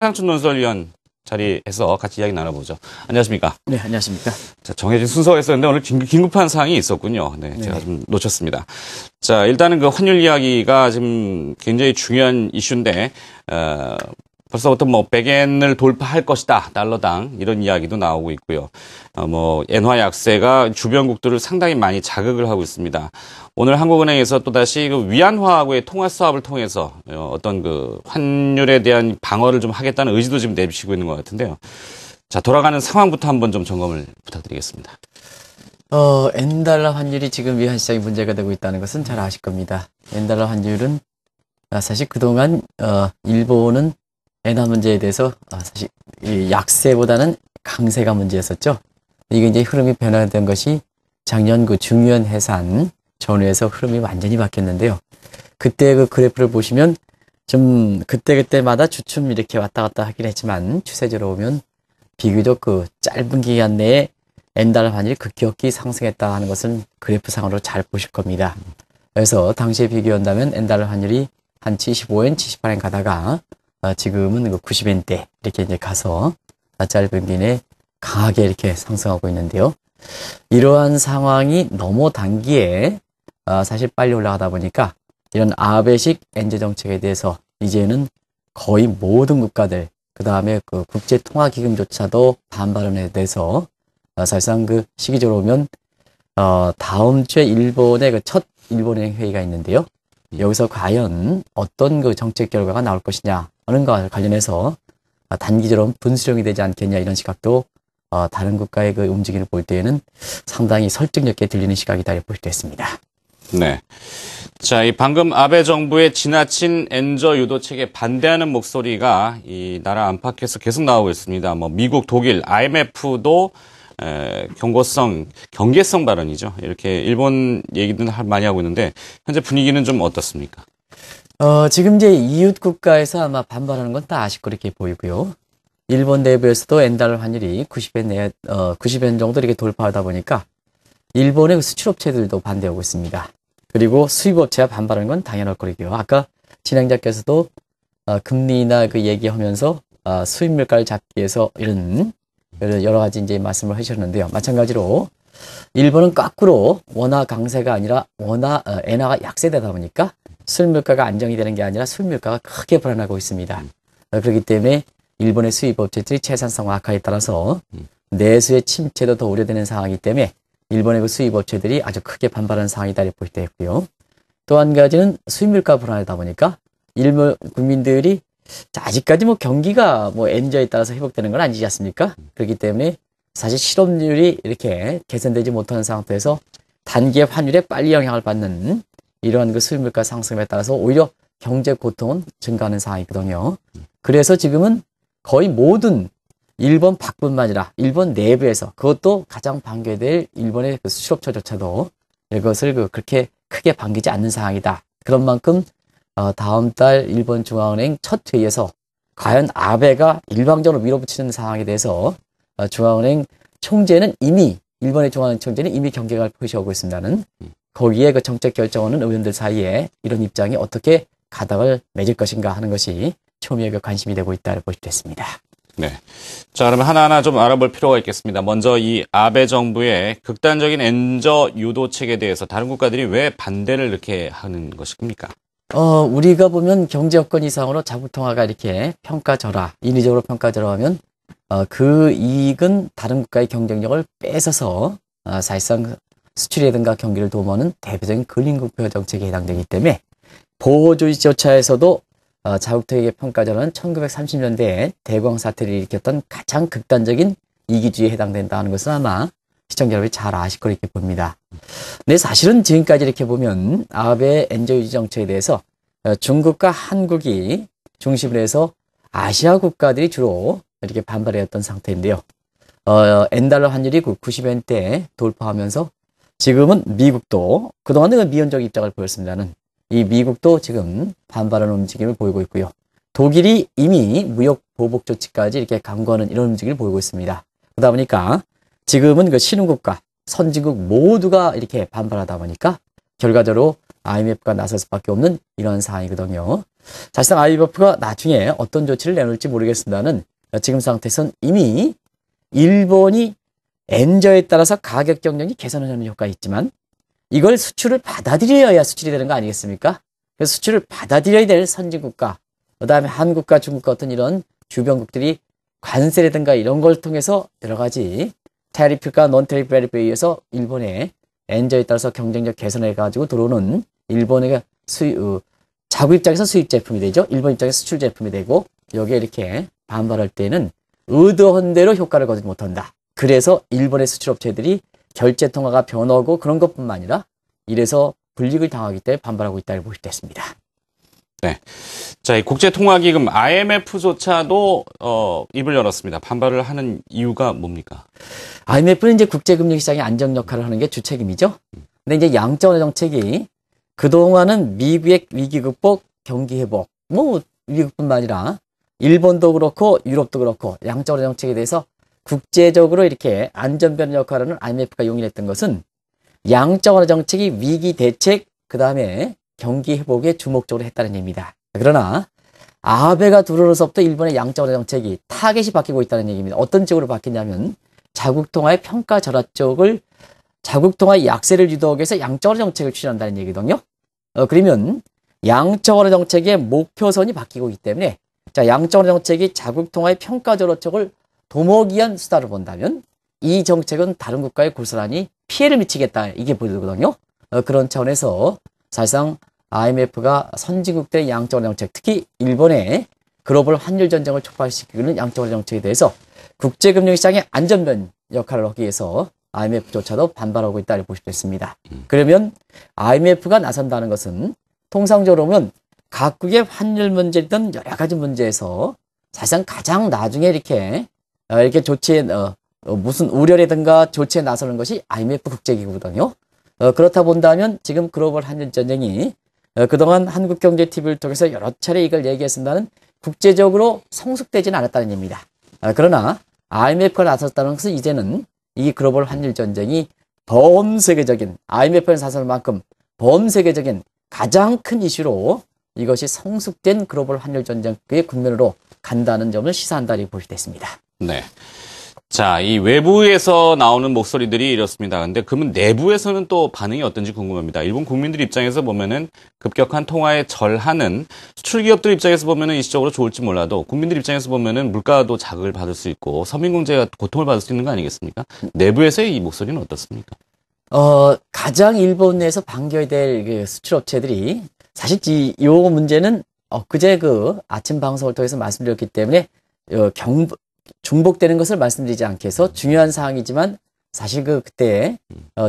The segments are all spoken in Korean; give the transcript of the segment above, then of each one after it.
최상춘 논설위원 자리에서 같이 이야기 나눠보죠. 안녕하십니까? 네, 안녕하십니까? 자, 정해진 순서가 있었는데 오늘 긴급한 사항이 있었군요. 네, 제가 좀 놓쳤습니다. 자, 일단은 그 환율 이야기가 지금 굉장히 중요한 이슈인데, 벌써부터 뭐 100엔을 돌파할 것이다, 달러당 이런 이야기도 나오고 있고요. 엔화 약세가 주변국들을 상당히 많이 자극을 하고 있습니다. 오늘 한국은행에서 또다시 그 위안화하고의 통화 수합을 통해서 어떤 그 환율에 대한 방어를 좀 하겠다는 의지도 지금 내비치고 있는 것 같은데요. 자, 돌아가는 상황부터 한번 좀 점검을 부탁드리겠습니다. 엔달러 환율이 지금 외환 시장에 문제가 되고 있다는 것은 잘 아실 겁니다. 엔달러 환율은 사실 그동안 일본은 엔화 문제에 대해서 사실 이 약세보다는 강세가 문제였었죠. 이게 이제 흐름이 변화된 것이 작년 그 중요한 해산 전후에서 흐름이 완전히 바뀌었는데요. 그때 그 그래프를 보시면 좀 그때마다 주춤 이렇게 왔다 갔다 하긴 했지만 추세적으로 보면 비교적 그 짧은 기간 내에 엔달러 환율이 급격히 상승했다 하는 것은 그래프상으로 잘 보실 겁니다. 그래서 당시에 비교한다면 엔달러 환율이 한 75엔, 78엔 가다가 지금은 그 90엔대 이렇게 이제 가서 짧은 기간 내에 강하게 이렇게 상승하고 있는데요. 이러한 상황이 너무 단기에 사실 빨리 올라가다 보니까 이런 아베식 엔저 정책에 대해서 이제는 거의 모든 국가들, 그 다음에 그 국제통화기금조차도 반발에 대해서 사실상 그 시기적으로 보면 다음 주에 일본의 그 첫 일본은행 회의가 있는데요. 여기서 과연 어떤 그 정책 결과가 나올 것이냐 하는 것과 관련해서 단기적으로 분수령이 되지 않겠냐 이런 시각도 다른 국가의 그 움직임을 볼 때에는 상당히 설득력 있게 들리는 시각이다 이렇게 볼 수 있습니다. 네. 자, 이 방금 아베 정부의 지나친 엔저 유도책에 반대하는 목소리가 이 나라 안팎에서 계속 나오고 있습니다. 미국, 독일, IMF도 경계성 발언이죠. 이렇게 일본 얘기도 많이 하고 있는데 현재 분위기는 좀 어떻습니까? 지금 이제 이웃 국가에서 아마 반발하는 건 다 아실 거 이렇게 보이고요. 일본 내부에서도 엔달러 환율이 90엔 정도 이렇게 돌파하다 보니까 일본의 수출업체들도 반대하고 있습니다. 그리고 수입업체가 반발하는 건 당연할 거고요. 아까 진행자께서도 금리나 그 얘기하면서 수입 물가를 잡기 위해서 이런 여러 가지 이제 말씀을 하셨는데요. 마찬가지로 일본은 거꾸로 원화 강세가 아니라 엔화가 약세되다 보니까 수입 물가가 안정이 되는 게 아니라 수입 물가가 크게 불안하고 있습니다. 그렇기 때문에 일본의 수입업체들이 채산성 악화에 따라서 내수의 침체도 더 우려되는 상황이기 때문에 일본의 그 수입업체들이 아주 크게 반발하는 상황이다 이렇게 볼 때 있고요. 또 한 가지는 수입 물가 불안하다 보니까 일본 국민들이 아직까지 경기가 엔저에 따라서 회복되는 건 아니지 않습니까? 그렇기 때문에 사실 실업률이 이렇게 개선되지 못하는 상태에서 단기에 환율에 빨리 영향을 받는 이러한 그 수입 물가 상승에 따라서 오히려 경제 고통은 증가하는 상황이거든요. 그래서 지금은 거의 모든 일본 밖뿐만 아니라 일본 내부에서 그것도 가장 반겨될 일본의 그 수출업체조차도 이것을 그렇게 크게 반기지 않는 상황이다. 그런 만큼 다음 달 일본 중앙은행 첫 회의에서 과연 아베가 일방적으로 밀어붙이는 상황에 대해서 중앙은행 총재는 이미 일본의 중앙은행 총재는 이미 경계를 표시하고 있습니다는 거기에 그 정책 결정하는 의원들 사이에 이런 입장이 어떻게 가닥을 맺을 것인가 하는 것이 초미의 관심이 되고 있다고 볼 수 있습니다. 네. 자, 그러면 하나하나 좀 알아볼 필요가 있겠습니다. 먼저 이 아베 정부의 극단적인 엔저 유도책에 대해서 다른 국가들이 왜 반대를 이렇게 하는 것입니까? 우리가 보면 경제 여건 이상으로 자국통화가 이렇게 평가절하, 인위적으로 평가절하하면 그 이익은 다른 국가의 경쟁력을 뺏어서 사실상 수출이라든가 경기를 도모하는 대표적인 근린국표 정책에 해당되기 때문에 보호주의조차에서도 자국통화의 평가절하는 1930년대에 대공황 사태를 일으켰던 가장 극단적인 이기주의에 해당된다는 것은 아마 시청자 여러분이 잘 아실 거로 이렇게 봅니다. 근데 사실은 지금까지 이렇게 보면 아베 엔저 유지 정책에 대해서 중국과 한국이 중심으로 해서 아시아 국가들이 주로 이렇게 반발해왔던 상태인데요. 엔달러 환율이 90엔대 돌파하면서 지금은 미국도 그동안은 미온적 입장을 보였습니다는 이 미국도 지금 반발하는 움직임을 보이고 있고요. 독일이 이미 무역 보복 조치까지 이렇게 강구하는 이런 움직임을 보이고 있습니다. 그러다 보니까 지금은 그 신흥국가, 선진국 모두가 이렇게 반발하다 보니까 결과적으로 IMF가 나설 수밖에 없는 이런 상황이거든요. 사실상 IMF가 나중에 어떤 조치를 내놓을지 모르겠습니다는 지금 상태에선 이미 일본이 엔저에 따라서 가격 경쟁이 개선하는 효과가 있지만 이걸 수출을 받아들여야 수출이 되는 거 아니겠습니까? 그래서 수출을 받아들여야 될 선진국가, 그다음에 한국과 중국과 어떤 이런 주변국들이 관세라든가 이런 걸 통해서 여러 가지 테리프가 논테리프 베리프에 의해서 일본의 엔저에 따라서 경쟁력 개선해가지고 들어오는 일본의 자국 입장에서 수입 제품이 되죠. 일본 입장에서 수출 제품이 되고 여기에 이렇게 반발할 때는 의도한 대로 효과를 거두지 못한다. 그래서 일본의 수출업체들이 결제 통화가 변하고 그런 것뿐만 아니라 이래서 불이익을 당하기 때문에 반발하고 있다고 볼 수 있습니다. 네. 자, 이 국제통화기금 IMF조차도 입을 열었습니다. 반발을 하는 이유가 뭡니까? IMF는 이제 국제금융시장의 안정 역할을 하는 게 주책임이죠. 근데 이제 양적 정책이 그동안은 미국의 위기 극복, 경기 회복, 뭐 미국뿐만 아니라 일본도 그렇고 유럽도 그렇고 양적 정책에 대해서 국제적으로 이렇게 안전변 역할을 하는 IMF가 용인했던 것은 양적 정책이 위기 대책, 그 다음에 경기 회복에 주목적으로 했다는 얘기입니다. 그러나 아베가 들어서부터 일본의 양적 정책이 타겟이 바뀌고 있다는 얘기입니다. 어떤 쪽으로 바뀌냐면 자국 통화의 평가 절하 쪽을 자국 통화의 약세를 유도하기 위해서 양적 정책을 추진한다는 얘기거든요. 그러면 양적 정책의 목표선이 바뀌고 있기 때문에 자, 양적 정책이 자국 통화의 평가 절하 쪽을 도모하기 위한 수단을 본다면 이 정책은 다른 국가에 고스란히 피해를 미치겠다 이게 보이거든요. 그런 차원에서 사실상 IMF가 선진국들의 양적 정책, 특히 일본의 글로벌 환율 전쟁을 촉발시키는 양적 정책에 대해서 국제금융시장의 안전변 역할을 하기 위해서 IMF조차도 반발하고 있다고 볼 수 있습니다. 그러면 IMF가 나선다는 것은 통상적으로 보면 각국의 환율 문제든 여러 가지 문제에서 사실상 가장 나중에 이렇게 조치에 무슨 우려라든가 조치에 나서는 것이 IMF 국제기구거든요. 그렇다 본다면 지금 글로벌 환율 전쟁이 그동안 한국경제TV를 통해서 여러 차례 이걸 얘기했습니다는 국제적으로 성숙되지는 않았다는 얘기입니다. 그러나 IMF가 나섰다는 것은 이제는 이 글로벌 환율 전쟁이 범세계적인 IMF에 나설 만큼 범세계적인 가장 큰 이슈로 이것이 성숙된 글로벌 환율 전쟁의 국면으로 간다는 점을 시사한다고 볼 수 있습니다. 네. 자, 이 외부에서 나오는 목소리들이 이렇습니다. 근데 그러면 내부에서는 또 반응이 어떤지 궁금합니다. 일본 국민들 입장에서 보면은 급격한 통화의 절하는 수출 기업들 입장에서 보면은 일시적으로 좋을지 몰라도 국민들 입장에서 보면은 물가도 자극을 받을 수 있고 서민경제가 고통을 받을 수 있는 거 아니겠습니까? 내부에서의 이 목소리는 어떻습니까? 가장 일본 내에서 반겨야 될 수출업체들이 사실 이 문제는 그제 아침 방송을 통해서 말씀드렸기 때문에 중복되는 것을 말씀드리지 않겠어 중요한 사항이지만 사실 그때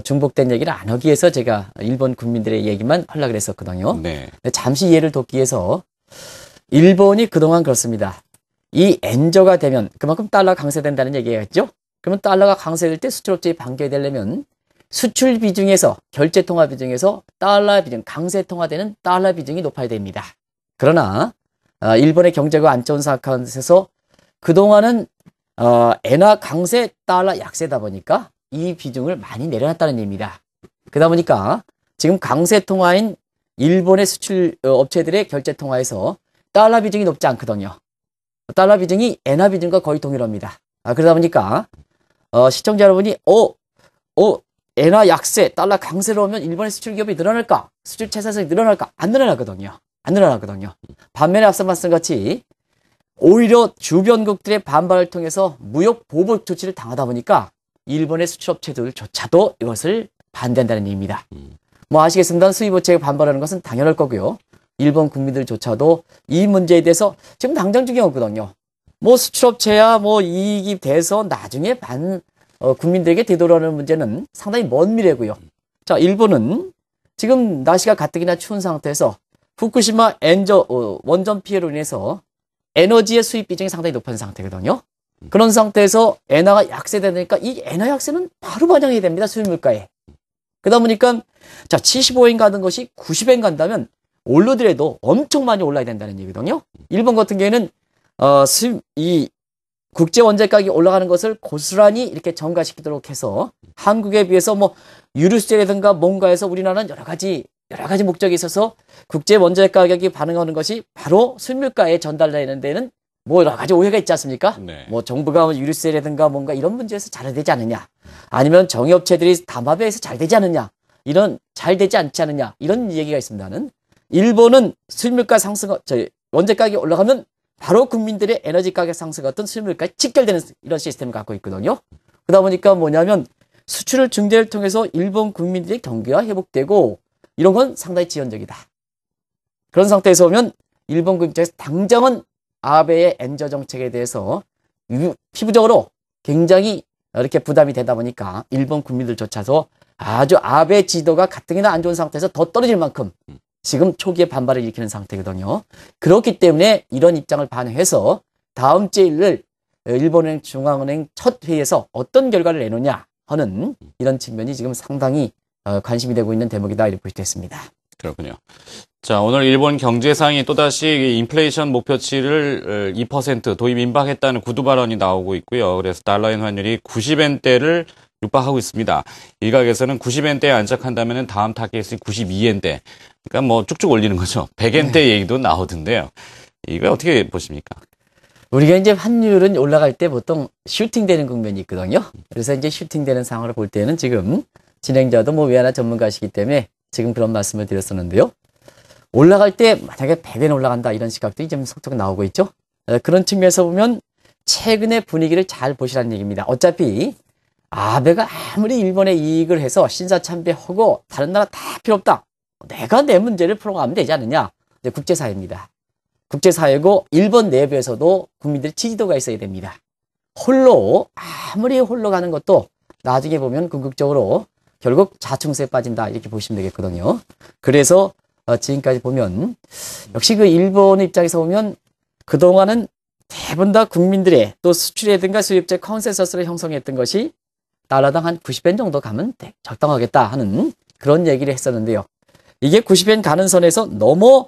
중복된 얘기를 안 하기 위해서 제가 일본 국민들의 얘기만 하려고 했었거든요. 네. 잠시 이해를 돕기 위해서 일본이 그동안 그렇습니다. 이 엔저가 되면 그만큼 달러가 강세된다는 얘기겠죠? 그러면 달러가 강세될 때 수출업체에 반겨야 되려면 수출 비중에서 결제 통화 비중에서 달러 비중 강세 통화되는 달러 비중이 높아야 됩니다. 그러나 일본의 경제가 안 좋은 상황에서 그동안은 엔화 강세, 달러 약세다 보니까 이 비중을 많이 내려놨다는 얘기입니다. 그러다 보니까 지금 강세 통화인 일본의 수출 업체들의 결제 통화에서 달러 비중이 높지 않거든요. 달러 비중이 엔화 비중과 거의 동일합니다. 그러다 보니까 시청자 여러분이 엔화 약세, 달러 강세로 오면 일본의 수출 기업이 늘어날까? 수출 채사성이 늘어날까? 안 늘어나거든요. 안 늘어나거든요. 반면에 앞서 말씀같이 오히려 주변국들의 반발을 통해서 무역 보복 조치를 당하다 보니까 일본의 수출업체들조차도 이것을 반대한다는 얘기입니다. 뭐 아시겠습니다. 수입업체가 반발하는 것은 당연할 거고요. 일본 국민들조차도 이 문제에 대해서 지금 당장 중요한 거거든요. 뭐 수출업체야 뭐 이익이 돼서 나중에 국민들에게 되돌아오는 문제는 상당히 먼 미래고요. 자, 일본은 지금 날씨가 가뜩이나 추운 상태에서 후쿠시마 엔저 원전 피해로 인해서 에너지의 수입 비중이 상당히 높은 상태거든요. 그런 상태에서 엔화가 약세되니까 이 엔화 약세는 바로 반영이 됩니다. 수입 물가에. 그러다 보니까 자 75엔 가는 것이 90엔 간다면 오르더라도 엄청 많이 올라야 된다는 얘기거든요. 일본 같은 경우에는 이 국제 원자재 가격이 올라가는 것을 고스란히 이렇게 전가시키도록 해서 한국에 비해서 뭐 유류세라든가 뭔가에서 우리나라는 여러 가지 여러 가지 목적이 있어서 국제 원자재 가격이 반응하는 것이 바로 수입물가에 전달되는 데는 뭐 여러 가지 오해가 있지 않습니까? 네. 뭐 정부가 유류세라든가 뭔가 이런 문제에서 잘 되지 않느냐, 아니면 정유업체들이 담합에서 잘 되지 않느냐, 이런 잘 되지 않지 않느냐 이런 얘기가 있습니다는 일본은 수입물가 상승, 원재 가격이 올라가면 바로 국민들의 에너지 가격 상승 같은 수입물가에 직결되는 이런 시스템을 갖고 있거든요. 그러다 보니까 뭐냐면 수출 증대를 통해서 일본 국민들의 경기가 회복되고 이런 건 상당히 지연적이다. 그런 상태에서 보면 일본 국민에서 당장은 아베의 엔저 정책에 대해서 피부적으로 굉장히 이렇게 부담이 되다 보니까 일본 국민들조차도 아주 아베 지도가 가뜩이나 안 좋은 상태에서 더 떨어질 만큼 지금 초기에 반발을 일으키는 상태거든요. 그렇기 때문에 이런 입장을 반영해서 다음 주 일일 일본은행 중앙은행 첫 회의에서 어떤 결과를 내놓냐 하는 이런 측면이 지금 상당히 관심이 되고 있는 대목이다 이렇게 볼 수 있습니다. 그렇군요. 자, 오늘 일본 경제상이 또다시 인플레이션 목표치를 2% 도입 임박했다는 구두 발언이 나오고 있고요. 그래서 달러엔 환율이 90엔대를 육박하고 있습니다. 일각에서는 90엔대에 안착한다면 다음 타겟이 92엔대. 그러니까 뭐 쭉쭉 올리는 거죠. 100엔대 얘기도 나오던데요. 이거 어떻게 보십니까? 우리가 이제 환율은 올라갈 때 보통 슈팅되는 국면이 있거든요. 그래서 이제 슈팅되는 상황을 볼 때는 지금 진행자도 뭐 외환화 전문가시기 때문에 지금 그런 말씀을 드렸었는데요. 올라갈 때 만약에 100엔 올라간다 이런 시각들이 좀 속속 나오고 있죠. 그런 측면에서 보면 최근의 분위기를 잘 보시라는 얘기입니다. 어차피 아베가 아무리 일본에 이익을 해서 신사참배하고 다른 나라 다 필요 없다. 내가 내 문제를 풀어가면 되지 않느냐. 이제 국제사회입니다. 국제사회고 일본 내부에서도 국민들의 지지도가 있어야 됩니다. 홀로 아무리 홀로 가는 것도 나중에 보면 궁극적으로 결국 자충수에 빠진다 이렇게 보시면 되겠거든요. 그래서 지금까지 보면 역시 그 일본 입장에서 보면 그동안은 대부분 다 국민들의 또 수출이라든가 수입제 컨센서스를 형성했던 것이 달러당 한 90엔 정도 가면 적당하겠다 하는 그런 얘기를 했었는데요. 이게 90엔 가는 선에서 너무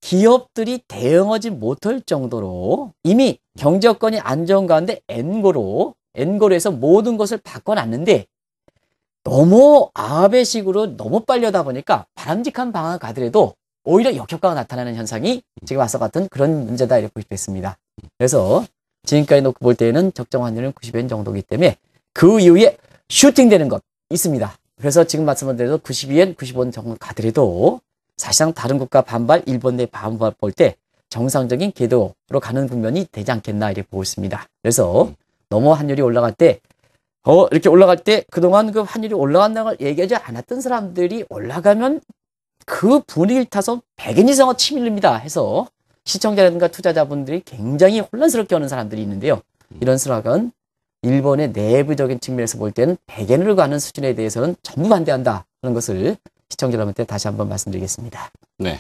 기업들이 대응하지 못할 정도로 이미 경제 여건이 안 좋은 가운데 엔고로 해서 모든 것을 바꿔놨는데 너무 아베식으로 너무 빨리 하다 보니까 바람직한 방안을 가더라도 오히려 역효과가 나타나는 현상이 지금 와서 같은 그런 문제다 이렇게 볼 수 있습니다. 그래서 지금까지 놓고 볼 때는 적정 환율은 90엔 정도이기 때문에 그 이후에 슈팅되는 것 있습니다. 그래서 지금 말씀한 대로 92엔, 95엔 정도 가더라도 사실상 다른 국가 반발, 일본 내 반발 볼 때 정상적인 궤도로 가는 국면이 되지 않겠나 이렇게 보고 있습니다. 그래서 너무 환율이 올라갈 때 이렇게 올라갈 때 그동안 그 환율이 올라간다는 걸 얘기하지 않았던 사람들이 올라가면 그 분위기를 타서 100엔 이상은 치밀립니다 해서 시청자라든가 투자자분들이 굉장히 혼란스럽게 하는 사람들이 있는데요. 이런 수락은 일본의 내부적인 측면에서 볼 때는 100엔으로 가는 수준에 대해서는 전부 반대한다 하는 것을 시청자 여러분한테 다시 한번 말씀드리겠습니다. 네.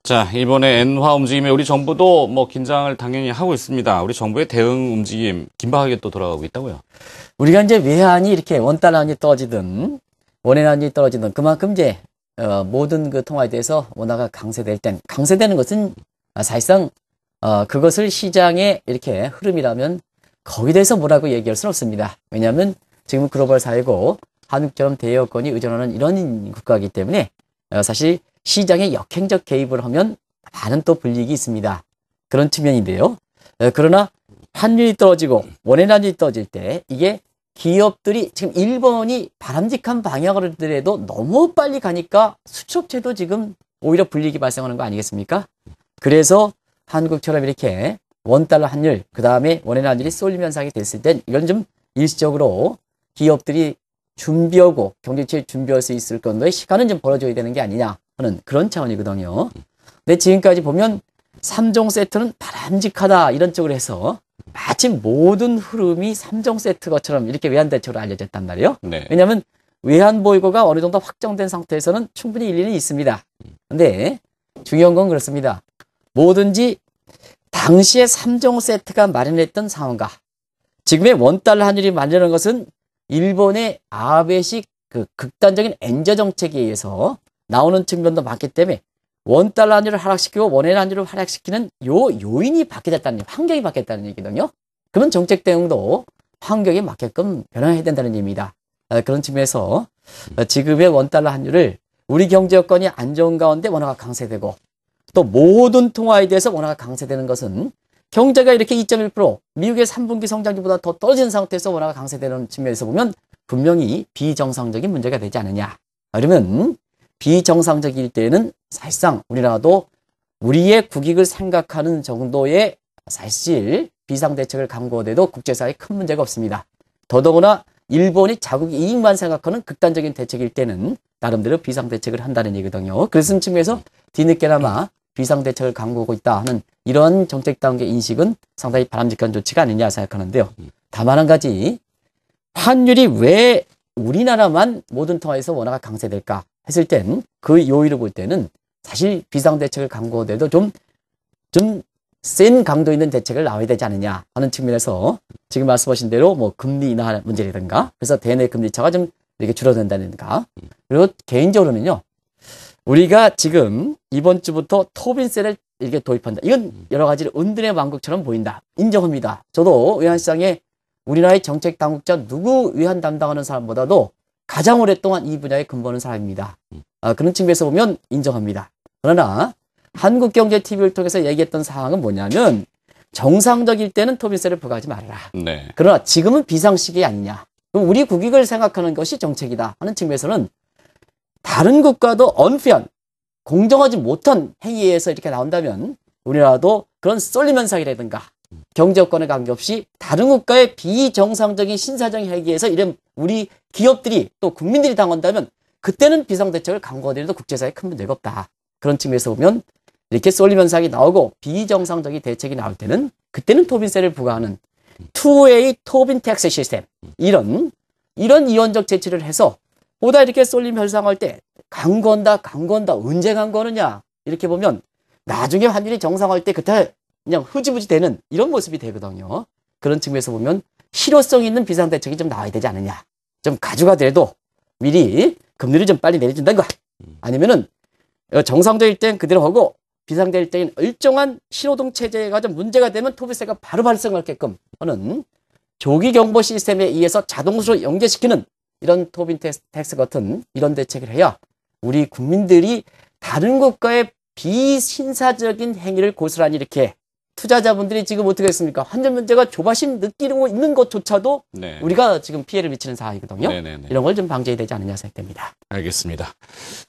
자, 일본의 엔화 움직임에 우리 정부도 뭐 긴장을 당연히 하고 있습니다. 우리 정부의 대응 움직임 긴박하게 또 돌아가고 있다고요? 우리가 이제 외환이 이렇게 원달러 환율이 떨어지든 원엔 환율이 떨어지든 그만큼 이제 모든 그 통화에 대해서 원화가 강세되는 것은 사실상 그것을 시장의 이렇게 흐름이라면 거기에 대해서 뭐라고 얘기할 수는 없습니다. 왜냐하면 지금 글로벌 사회고 한국처럼 대여건이 의존하는 이런 국가이기 때문에 사실 시장에 역행적 개입을 하면 많은 또 불이익이 있습니다. 그런 측면인데요. 그러나 환율이 떨어지고 원엔 환율이 떨어질 때 이게 기업들이 지금 일본이 바람직한 방향으로 하더라도 너무 빨리 가니까 수출업체도 지금 오히려 불이익이 발생하는 거 아니겠습니까? 그래서 한국처럼 이렇게 원달러 환율, 그 다음에 원엔 환율이 쏠림 현상이 됐을 땐 이건 좀 일시적으로 기업들이 준비하고 경제체를 준비할 수 있을 건데 시간은 좀 벌어줘야 되는 게 아니냐 하는 그런 차원이거든요. 근데 지금까지 보면 3종 세트는 바람직하다 이런 쪽으로 해서 마치 모든 흐름이 3종 세트 것처럼 이렇게 외환 대처로 알려졌단 말이에요. 네. 왜냐하면 외환 보유고가 어느 정도 확정된 상태에서는 충분히 일리는 있습니다. 근데 중요한 건 그렇습니다. 뭐든지 당시에 3종 세트가 마련했던 상황과 지금의 원달러 환율이 마련한 것은 일본의 아베식 그 극단적인 엔저 정책에 의해서 나오는 측면도 많기 때문에 원달러 환율을 하락시키고 원엔 환율을 하락시키는 요인이 바뀌었다는 환경이 바뀌었다는 얘기거든요. 그러면 정책 대응도 환경에 맞게끔 변화해야 된다는 얘기입니다. 그런 측면에서 지금의 원달러 환율을 우리 경제 여건이 안 좋은 가운데 원화가 강세되고 또 모든 통화에 대해서 원화가 강세되는 것은 경제가 이렇게 2.1% 미국의 3분기 성장률보다 더 떨어진 상태에서 원화가 강세되는 측면에서 보면 분명히 비정상적인 문제가 되지 않느냐. 그러면 비정상적일 때는 사실상 우리나라도 우리의 국익을 생각하는 정도의 사실 비상대책을 강구해도 국제사회에 큰 문제가 없습니다. 더더구나 일본이 자국 이익만 생각하는 극단적인 대책일 때는 나름대로 비상대책을 한다는 얘기거든요. 그래서 측면에서 뒤늦게나마 비상대책을 강구하고 있다 하는 이런 정책당국의 인식은 상당히 바람직한 조치가 아니냐 생각하는데요. 다만 한 가지, 환율이 왜 우리나라만 모든 통화에서 원화가 강세될까 했을 땐 그 요인을 볼 때는 사실 비상대책을 강구하더라도 좀 센 강도 있는 대책을 나와야 되지 않느냐 하는 측면에서 지금 말씀하신 대로 뭐 금리 인하 문제라든가 그래서 대내 금리 차가 좀 이렇게 줄어든다든가 그리고 개인적으로는요. 우리가 지금 이번 주부터 토빈세를 이렇게 도입한다. 이건 여러 가지로 은둔의 왕국처럼 보인다. 인정합니다. 저도 외환시장에 우리나라의 정책 당국자 누구 외환 담당하는 사람보다도 가장 오랫동안 이 분야에 근무하는 사람입니다. 그런 측면에서 보면 인정합니다. 그러나 한국경제TV를 통해서 얘기했던 사항은 뭐냐면 정상적일 때는 토빈세를 부과하지 말아라. 네. 그러나 지금은 비상시기 아니냐. 그럼 우리 국익을 생각하는 것이 정책이다 하는 측면에서는 다른 국가도 언페어한 공정하지 못한 행위에서 이렇게 나온다면 우리나라도 그런 쏠림 현상이라든가 경제 여건에 관계없이 다른 국가의 비정상적인 신사적인 행위에서 이런 우리 기업들이 또 국민들이 당한다면 그때는 비상대책을 강구하더라도 국제사회에 큰 문제가 없다. 그런 측면에서 보면 이렇게 쏠림 현상이 나오고 비정상적인 대책이 나올 때는 그때는 토빈세를 부과하는 투웨이 토빈 텍스 시스템 이런 이원적 제치를 해서 보다 이렇게 쏠림 현상할 때 강구한다 언제 강구하느냐 이렇게 보면 나중에 환율이 정상화할 때 그때 그냥 흐지부지 되는 이런 모습이 되거든요. 그런 측면에서 보면 실효성 있는 비상대책이 좀 나와야 되지 않느냐. 좀 가져가더라도 미리 금리를 좀 빨리 내려준다는 거 아니면은 정상적일 땐 그대로 하고 비상될 때는 일정한 신호등 체제가 좀 문제가 되면 토비세가 바로 발생하게끔 하는 조기 경보 시스템에 의해서 자동으로 연계시키는 이런 토빈 텍스 같은 이런 대책을 해야 우리 국민들이 다른 국가의 비신사적인 행위를 고스란히 이렇게 투자자분들이 지금 어떻게 했습니까? 환전 문제가 조바심 느끼고 있는 것조차도 네. 우리가 지금 피해를 미치는 상황이거든요. 네네네. 이런 걸 좀 방지해야 되지 않느냐 생각됩니다. 알겠습니다.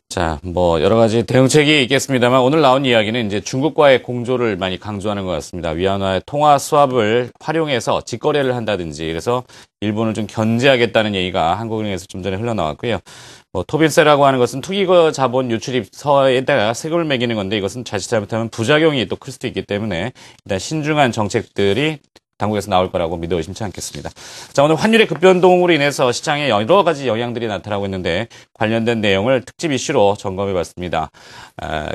자, 뭐 여러 가지 대응책이 있겠습니다만 오늘 나온 이야기는 이제 중국과의 공조를 많이 강조하는 것 같습니다. 위안화의 통화 수합을 활용해서 직거래를 한다든지 그래서 일본을 좀 견제하겠다는 얘기가 한국은행에서 좀 전에 흘러나왔고요. 뭐 토빈세라고 하는 것은 투기거 자본 유출입서에다가 세금을 매기는 건데 이것은 자칫 잘못하면 부작용이 또 클 수도 있기 때문에 일단 신중한 정책들이 당국에서 나올 거라고 믿어 의심치 않겠습니다. 자, 오늘 환율의 급변동으로 인해서 시장에 여러 가지 영향들이 나타나고 있는데 관련된 내용을 특집 이슈로 점검해 봤습니다.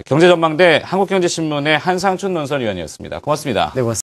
경제전망대 한국경제신문의 한상춘 논설위원이었습니다. 고맙습니다. 네, 고맙습니다.